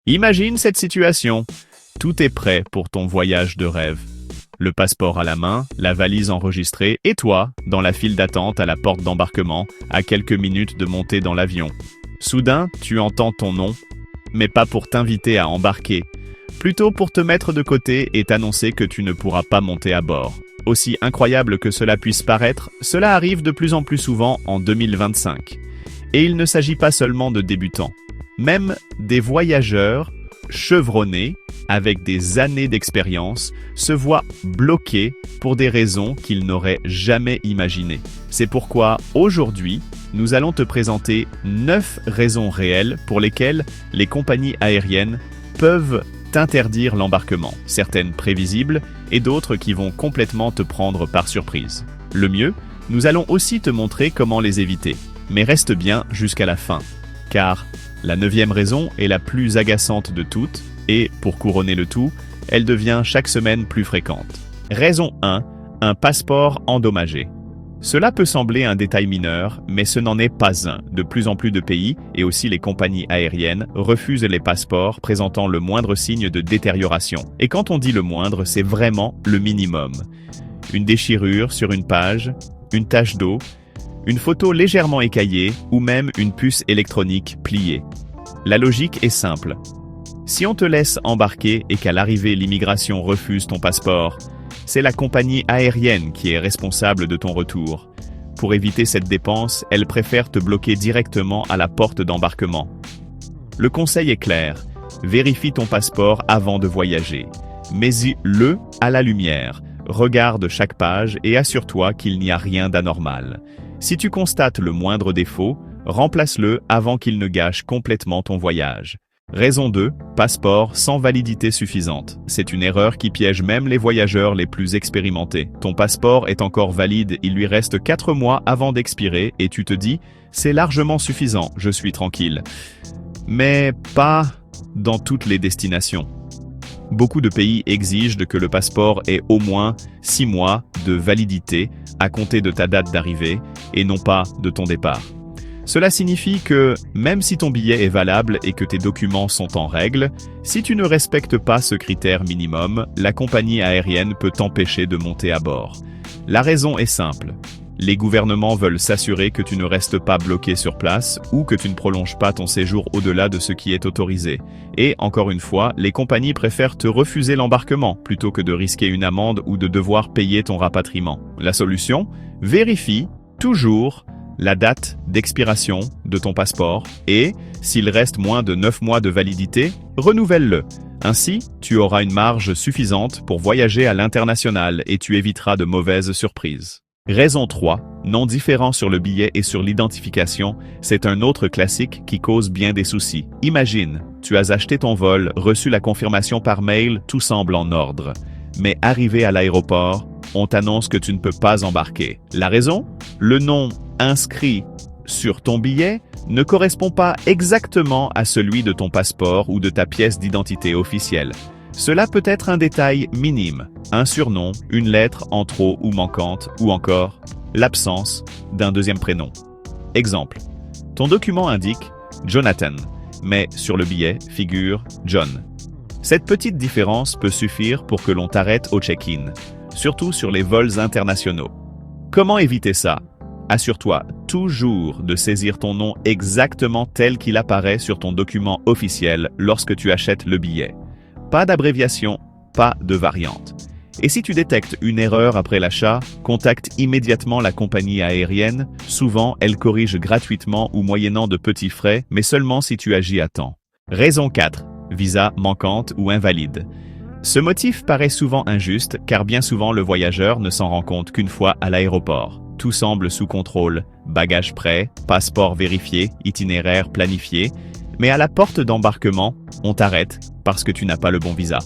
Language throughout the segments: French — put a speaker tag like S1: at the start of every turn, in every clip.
S1: Imagine cette situation. Tout est prêt pour ton voyage de rêve. Le passeport à la main, la valise enregistrée et toi, dans la file d'attente à la porte d'embarquement, à quelques minutes de monter dans l'avion. Soudain, tu entends ton nom, mais pas pour t'inviter à embarquer, plutôt pour te mettre de côté et t'annoncer que tu ne pourras pas monter à bord. Aussi incroyable que cela puisse paraître, cela arrive de plus en plus souvent en 2025. Et il ne s'agit pas seulement de débutants. Même des voyageurs chevronnés, avec des années d'expérience, se voient bloqués pour des raisons qu'ils n'auraient jamais imaginées. C'est pourquoi, aujourd'hui, nous allons te présenter 9 raisons réelles pour lesquelles les compagnies aériennes peuvent t'interdire l'embarquement, certaines prévisibles et d'autres qui vont complètement te prendre par surprise. Le mieux, nous allons aussi te montrer comment les éviter. Mais reste bien jusqu'à la fin, car la 9e raison est la plus agaçante de toutes et, pour couronner le tout, elle devient chaque semaine plus fréquente. Raison 1. Un passeport endommagé. Cela peut sembler un détail mineur, mais ce n'en est pas un. De plus en plus de pays, et aussi les compagnies aériennes, refusent les passeports présentant le moindre signe de détérioration. Et quand on dit le moindre, c'est vraiment le minimum. Une déchirure sur une page, une tache d'eau, une photo légèrement écaillée ou même une puce électronique pliée. La logique est simple. Si on te laisse embarquer et qu'à l'arrivée l'immigration refuse ton passeport, c'est la compagnie aérienne qui est responsable de ton retour. Pour éviter cette dépense, elle préfère te bloquer directement à la porte d'embarquement. Le conseil est clair, vérifie ton passeport avant de voyager. Mets-le à la lumière, regarde chaque page et assure-toi qu'il n'y a rien d'anormal. Si tu constates le moindre défaut, remplace-le avant qu'il ne gâche complètement ton voyage. Raison 2. Passeport sans validité suffisante. C'est une erreur qui piège même les voyageurs les plus expérimentés. Ton passeport est encore valide, il lui reste 4 mois avant d'expirer et tu te dis « c'est largement suffisant, je suis tranquille ». Mais pas dans toutes les destinations. Beaucoup de pays exigent que le passeport ait au moins 6 mois de validité à compter de ta date d'arrivée et non pas de ton départ. Cela signifie que, même si ton billet est valable et que tes documents sont en règle, si tu ne respectes pas ce critère minimum, la compagnie aérienne peut t'empêcher de monter à bord. La raison est simple. Les gouvernements veulent s'assurer que tu ne restes pas bloqué sur place ou que tu ne prolonges pas ton séjour au-delà de ce qui est autorisé. Et, encore une fois, les compagnies préfèrent te refuser l'embarquement plutôt que de risquer une amende ou de devoir payer ton rapatriement. La solution? Vérifie toujours la date d'expiration de ton passeport et, s'il reste moins de 9 mois de validité, renouvelle-le. Ainsi, tu auras une marge suffisante pour voyager à l'international et tu éviteras de mauvaises surprises. Raison 3. Non différent sur le billet et sur l'identification, c'est un autre classique qui cause bien des soucis. Imagine, tu as acheté ton vol, reçu la confirmation par mail, tout semble en ordre. Mais arrivé à l'aéroport, on t'annonce que tu ne peux pas embarquer. La raison? Le nom inscrit sur ton billet ne correspond pas exactement à celui de ton passeport ou de ta pièce d'identité officielle. Cela peut être un détail minime, un surnom, une lettre en trop ou manquante, ou encore l'absence d'un deuxième prénom. Exemple, ton document indique Jonathan, mais sur le billet figure John. Cette petite différence peut suffire pour que l'on t'arrête au check-in, surtout sur les vols internationaux. Comment éviter ça? Assure-toi toujours de saisir ton nom exactement tel qu'il apparaît sur ton document officiel lorsque tu achètes le billet. Pas d'abréviation, pas de variante. Et si tu détectes une erreur après l'achat, contacte immédiatement la compagnie aérienne. Souvent, elle corrige gratuitement ou moyennant de petits frais, mais seulement si tu agis à temps. Raison 4. Visa manquante ou invalide. Ce motif paraît souvent injuste car bien souvent le voyageur ne s'en rend compte qu'une fois à l'aéroport. Tout semble sous contrôle, bagages prêts, passeport vérifié, itinéraire planifié, mais à la porte d'embarquement, on t'arrête parce que tu n'as pas le bon visa.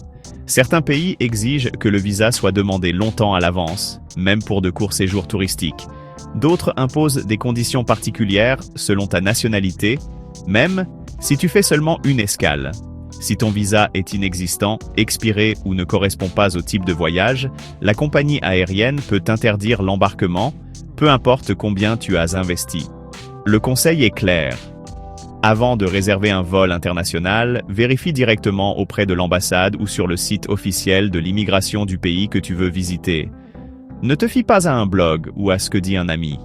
S1: Certains pays exigent que le visa soit demandé longtemps à l'avance, même pour de courts séjours touristiques. D'autres imposent des conditions particulières selon ta nationalité, même si tu fais seulement une escale. Si ton visa est inexistant, expiré ou ne correspond pas au type de voyage, la compagnie aérienne peut t'interdire l'embarquement, peu importe combien tu as investi. Le conseil est clair. Avant de réserver un vol international, vérifie directement auprès de l'ambassade ou sur le site officiel de l'immigration du pays que tu veux visiter. Ne te fie pas à un blog ou à ce que dit un ami.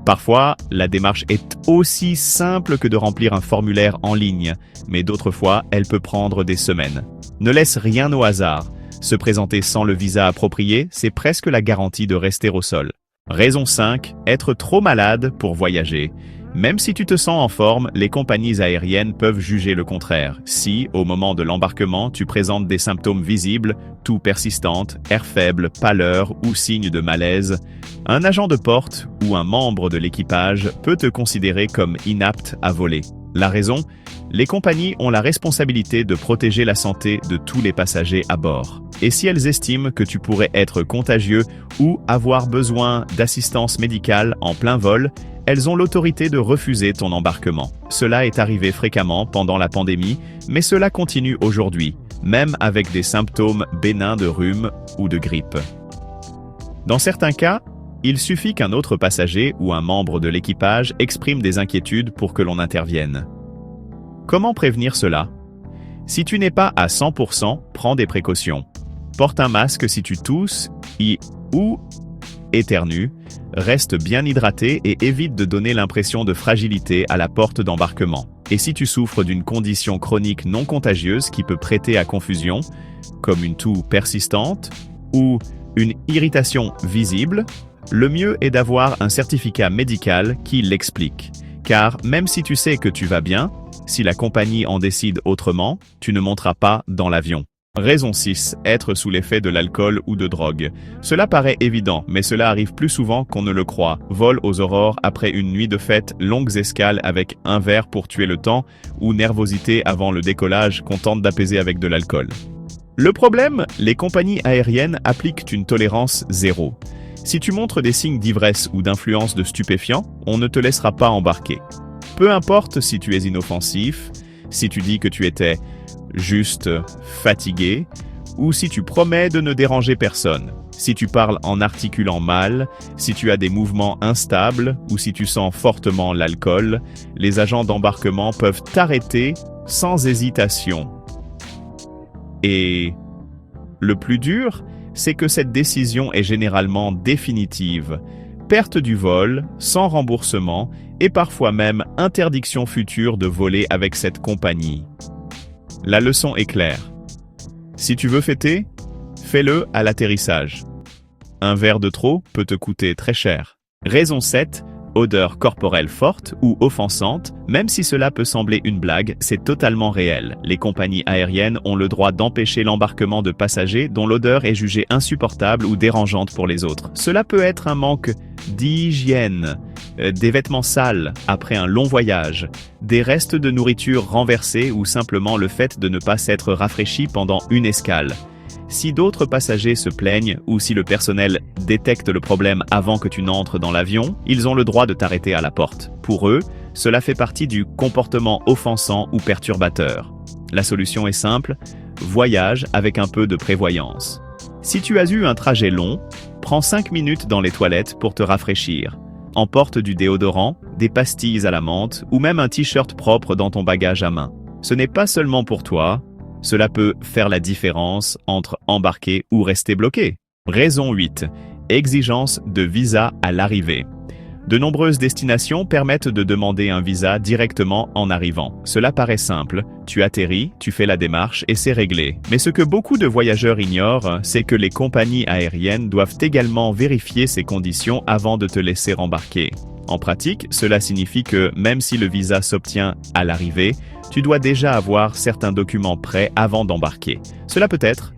S1: Parfois, la démarche est aussi simple que de remplir un formulaire en ligne, mais d'autres fois, elle peut prendre des semaines. Ne laisse rien au hasard. Se présenter sans le visa approprié, c'est presque la garantie de rester au sol. Raison 5. Être trop malade pour voyager. Même si tu te sens en forme, les compagnies aériennes peuvent juger le contraire. Si, au moment de l'embarquement, tu présentes des symptômes visibles, toux persistante, air faible, pâleur ou signes de malaise, un agent de porte ou un membre de l'équipage peut te considérer comme inapte à voler. La raison? Les compagnies ont la responsabilité de protéger la santé de tous les passagers à bord. Et si elles estiment que tu pourrais être contagieux ou avoir besoin d'assistance médicale en plein vol, elles ont l'autorité de refuser ton embarquement. Cela est arrivé fréquemment pendant la pandémie, mais cela continue aujourd'hui, même avec des symptômes bénins de rhume ou de grippe. Dans certains cas, il suffit qu'un autre passager ou un membre de l'équipage exprime des inquiétudes pour que l'on intervienne. Comment prévenir cela? Si tu n'es pas à 100%, prends des précautions. Porte un masque si tu tousses ou éternues, reste bien hydraté et évite de donner l'impression de fragilité à la porte d'embarquement. Et si tu souffres d'une condition chronique non contagieuse qui peut prêter à confusion, comme une toux persistante ou une irritation visible, le mieux est d'avoir un certificat médical qui l'explique. Car même si tu sais que tu vas bien, si la compagnie en décide autrement, tu ne monteras pas dans l'avion. Raison 6. Être sous l'effet de l'alcool ou de drogue. Cela paraît évident, mais cela arrive plus souvent qu'on ne le croit. Vol aux aurores après une nuit de fête, longues escales avec un verre pour tuer le temps, ou nervosité avant le décollage qu'on tente d'apaiser avec de l'alcool. Le problème, les compagnies aériennes appliquent une tolérance zéro. Si tu montres des signes d'ivresse ou d'influence de stupéfiants, on ne te laissera pas embarquer. Peu importe si tu es inoffensif, si tu dis que tu étais juste fatigué, ou si tu promets de ne déranger personne, si tu parles en articulant mal, si tu as des mouvements instables ou si tu sens fortement l'alcool, les agents d'embarquement peuvent t'arrêter sans hésitation. Et le plus dur, c'est que cette décision est généralement définitive. Perte du vol, sans remboursement et parfois même interdiction future de voler avec cette compagnie. La leçon est claire. Si tu veux fêter, fais-le à l'atterrissage. Un verre de trop peut te coûter très cher. Raison 7. Odeur corporelle forte ou offensante, même si cela peut sembler une blague, c'est totalement réel. Les compagnies aériennes ont le droit d'empêcher l'embarquement de passagers dont l'odeur est jugée insupportable ou dérangeante pour les autres. Cela peut être un manque d'hygiène, des vêtements sales après un long voyage, des restes de nourriture renversés ou simplement le fait de ne pas s'être rafraîchi pendant une escale. Si d'autres passagers se plaignent ou si le personnel détecte le problème avant que tu n'entres dans l'avion, ils ont le droit de t'arrêter à la porte. Pour eux, cela fait partie du comportement offensant ou perturbateur. La solution est simple, voyage avec un peu de prévoyance. Si tu as eu un trajet long, prends 5 minutes dans les toilettes pour te rafraîchir. Emporte du déodorant, des pastilles à la menthe ou même un t-shirt propre dans ton bagage à main. Ce n'est pas seulement pour toi, cela peut faire la différence entre embarquer ou rester bloqué. Raison 8. Exigence de visa à l'arrivée. De nombreuses destinations permettent de demander un visa directement en arrivant. Cela paraît simple, tu atterris, tu fais la démarche et c'est réglé. Mais ce que beaucoup de voyageurs ignorent, c'est que les compagnies aériennes doivent également vérifier ces conditions avant de te laisser embarquer. En pratique, cela signifie que même si le visa s'obtient à l'arrivée, tu dois déjà avoir certains documents prêts avant d'embarquer. Cela peut être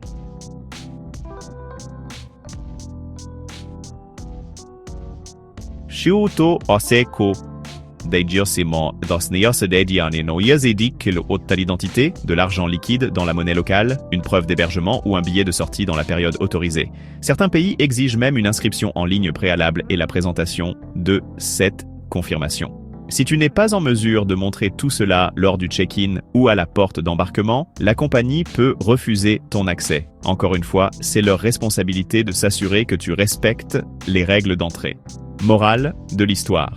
S1: Sciuto Oseko Dejosimo d'identité, de l'argent liquide dans la monnaie locale, une preuve d'hébergement ou un billet de sortie dans la période autorisée. Certains pays exigent même une inscription en ligne préalable et la présentation de cette confirmation. Si tu n'es pas en mesure de montrer tout cela lors du check-in ou à la porte d'embarquement, la compagnie peut refuser ton accès. Encore une fois, c'est leur responsabilité de s'assurer que tu respectes les règles d'entrée. Morale de l'histoire.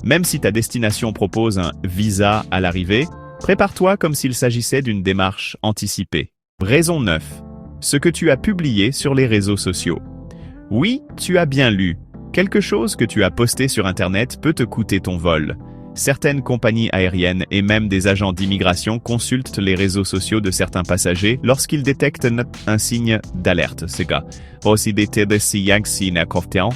S1: Même si ta destination propose un visa à l'arrivée, prépare-toi comme s'il s'agissait d'une démarche anticipée. Raison 9. Ce que tu as publié sur les réseaux sociaux. Oui, tu as bien lu. Quelque chose que tu as posté sur Internet peut te coûter ton vol. Certaines compagnies aériennes et même des agents d'immigration consultent les réseaux sociaux de certains passagers lorsqu'ils détectent un signe d'alerte. Possibilité de signe confiant.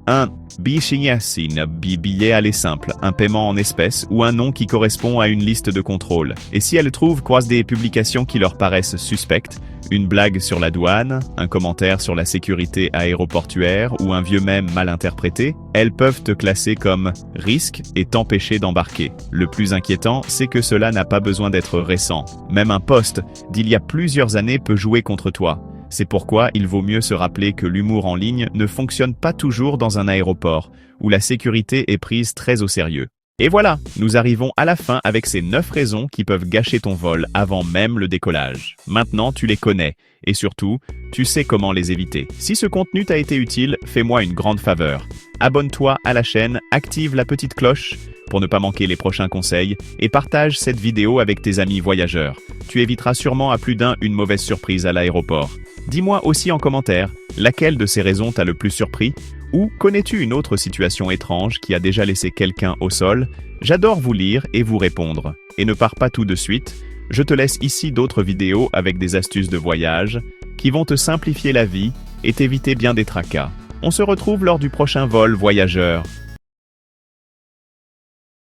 S1: 1. Billet aller simple, un paiement en espèces ou un nom qui correspond à une liste de contrôle. Et si elles croisent des publications qui leur paraissent suspectes, une blague sur la douane, un commentaire sur la sécurité aéroportuaire ou un vieux mème mal interprété, elles peuvent te classer comme risque et t'empêcher d'embarquer. Le plus inquiétant, c'est que cela n'a pas besoin d'être récent. Même un post d'il y a plusieurs années peut jouer contre toi. C'est pourquoi il vaut mieux se rappeler que l'humour en ligne ne fonctionne pas toujours dans un aéroport, où la sécurité est prise très au sérieux. Et voilà, nous arrivons à la fin avec ces 9 raisons qui peuvent gâcher ton vol avant même le décollage. Maintenant, tu les connais, et surtout, tu sais comment les éviter. Si ce contenu t'a été utile, fais-moi une grande faveur. Abonne-toi à la chaîne, active la petite cloche pour ne pas manquer les prochains conseils, et partage cette vidéo avec tes amis voyageurs. Tu éviteras sûrement à plus d'un une mauvaise surprise à l'aéroport. Dis-moi aussi en commentaire, laquelle de ces raisons t'a le plus surpris? Ou connais-tu une autre situation étrange qui a déjà laissé quelqu'un au sol? J'adore vous lire et vous répondre. Et ne pars pas tout de suite, je te laisse ici d'autres vidéos avec des astuces de voyage qui vont te simplifier la vie et t'éviter bien des tracas. On se retrouve lors du prochain vol voyageur.